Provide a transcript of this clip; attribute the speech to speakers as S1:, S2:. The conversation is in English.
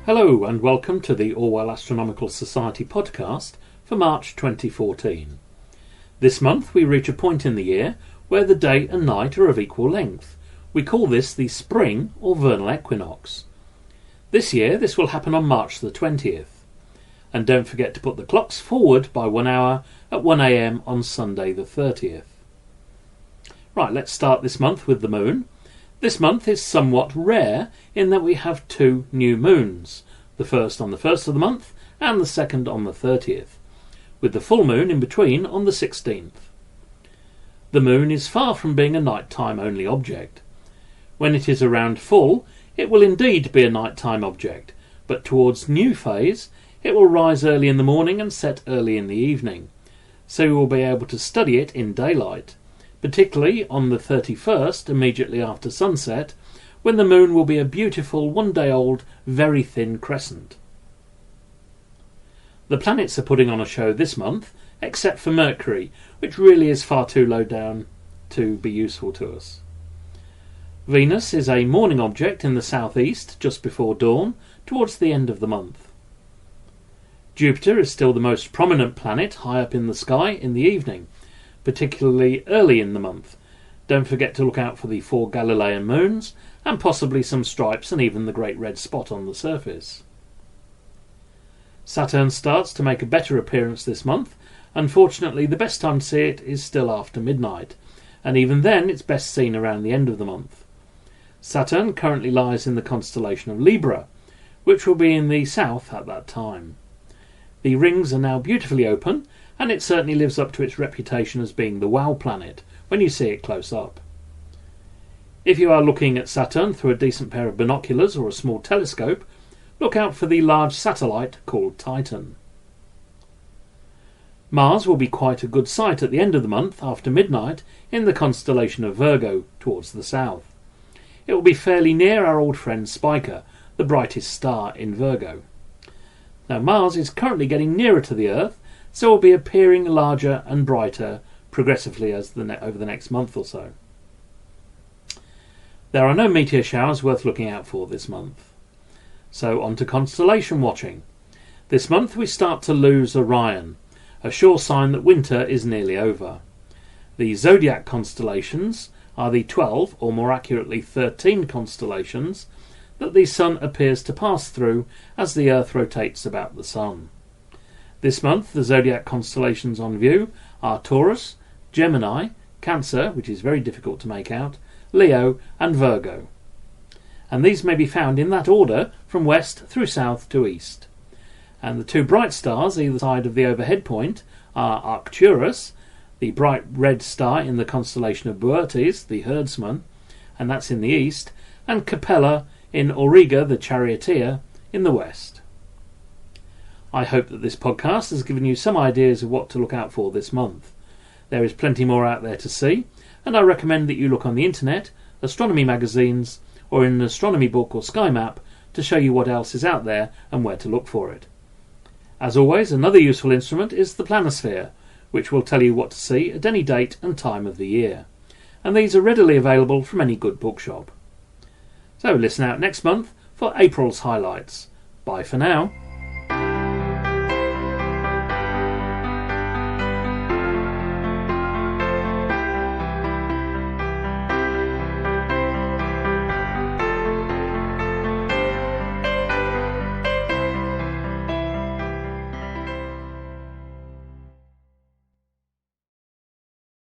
S1: Hello and welcome to the Orwell Astronomical Society podcast for March 2014. This month we reach a point in the year where the day and night are of equal length. We call this the spring or vernal equinox. This year this will happen on March the 20th. And don't forget to put the clocks forward by 1 hour at 1 a.m. on Sunday the 30th. Right, let's start this month with the moon. This month is somewhat rare in that we have two new moons, the first on the 1st of the month and the second on the 30th, with the full moon in between on the 16th. The moon is far from being a nighttime only object. When it is around full, it will indeed be a nighttime object, but towards new phase, it will rise early in the morning and set early in the evening, so you will be able to study it in daylight, particularly on the 31st, immediately after sunset, when the moon will be a beautiful one-day-old, very thin crescent. The planets are putting on a show this month, except for Mercury, which really is far too low down to be useful to us. Venus is a morning object in the southeast, just before dawn, towards the end of the month. Jupiter is still the most prominent planet high up in the sky in the evening, particularly early in the month. Don't forget to look out for the 4 Galilean moons and possibly some stripes and even the great red spot on the surface. Saturn starts to make a better appearance this month. Unfortunately, the best time to see it is still after midnight, and even then it's best seen around the end of the month. Saturn currently lies in the constellation of Libra, which will be in the south at that time. The rings are now beautifully open, and it certainly lives up to its reputation as being the wow planet when you see it close up. If you are looking at Saturn through a decent pair of binoculars or a small telescope, look out for the large satellite called Titan. Mars will be quite a good sight at the end of the month after midnight in the constellation of Virgo towards the south. It will be fairly near our old friend Spica, the brightest star in Virgo. Now Mars is currently getting nearer to the Earth, so it will be appearing larger and brighter progressively over the next month or so. There are no meteor showers worth looking out for this month. So on to constellation watching. This month we start to lose Orion, a sure sign that winter is nearly over. The zodiac constellations are the 12, or more accurately 13 constellations that the Sun appears to pass through as the Earth rotates about the Sun. This month the zodiac constellations on view are Taurus, Gemini, Cancer, which is very difficult to make out, Leo and Virgo. And these may be found in that order from west through south to east. And the two bright stars either side of the overhead point are Arcturus, the bright red star in the constellation of Boötes, the herdsman, and that's in the east, and Capella in Auriga, the charioteer, in the west. I hope that this podcast has given you some ideas of what to look out for this month. There is plenty more out there to see, and I recommend that you look on the internet, astronomy magazines, or in an astronomy book or sky map to show you what else is out there and where to look for it. As always, another useful instrument is the planisphere, which will tell you what to see at any date and time of the year. And these are readily available from any good bookshop. So listen out next month for April's highlights. Bye for now.